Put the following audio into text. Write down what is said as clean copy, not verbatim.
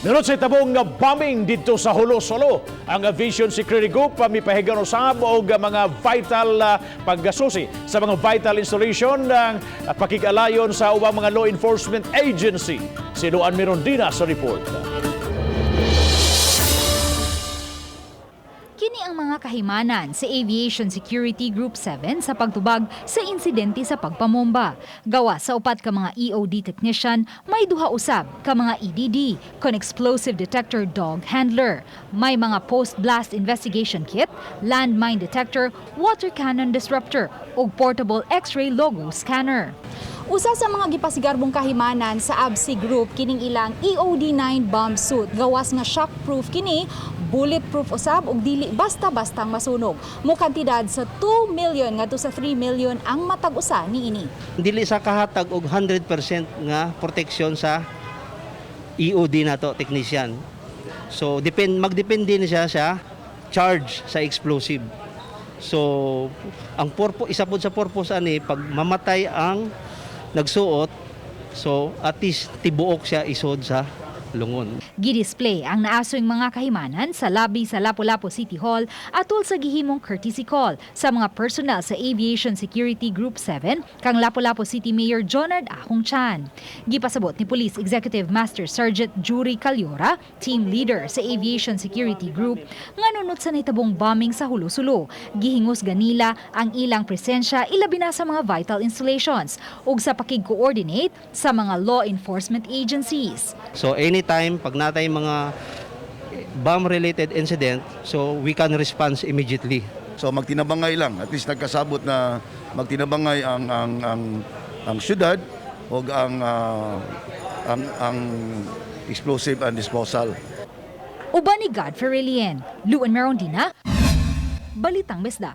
Dunod sa tabong nga bombing dito sa Hulo-Solo, ang Aviation Security Group mipahigan usab og mga vital paggasusi sa mga vital installation ng pakikalayon sa ubang mga law enforcement agency. Si Luan Mirondina sa report. Kini ang mga kahimanan sa Aviation Security Group 7 sa pagtubag sa insidente sa pagpamomba. Gawa sa upat ka mga EOD technician, may duha usab ka mga EDD, con-explosive detector dog handler. May mga post-blast investigation kit, landmine detector, water cannon disruptor ug portable X-ray logo scanner. Usa sa mga gipasigarbong kahimanan sa ABSI Group kining ilang EOD-9 bomb suit. Gawas nga shockproof kini, bulletproof usab ug dili basta-bastang masunog. Mo kantidad sa 2 million ngadto sa 3 million ang matag usa niini. Dili sa kahatag og 100% nga protection sa EOD nato technician. So magdepende ni siya sa charge sa explosive. So ang isa pod sa purpose ani pag mamatay ang nagsuot, so at least tibuok siya isod sa lungon. Gidisplay ang naasoy mga kahimanan sa labi sa Lapu-Lapu City Hall atol sa gihimong courtesy call sa mga personnel sa Aviation Security Group 7 kang Lapu-Lapu City Mayor Jonard Ahong Chan. Gipasabot ni Police Executive Master Sergeant Jury Calyora, team leader sa Aviation Security Group, nga nunot sa nitabong bombing sa Hulo-Solo. Gihingos ganila ang ilang presensya ilabi na sa mga vital installations ug sa pakig-coordinate sa mga law enforcement agencies. So anytime pag natay mga bomb-related incident, so we can respond immediately. So magtinabangay lang, at least nagkasabot na magtinabangay ang syudad o ang explosive and disposal. Uban ni Godfrey Relien, Luan Mirondina, Balitang Mesda.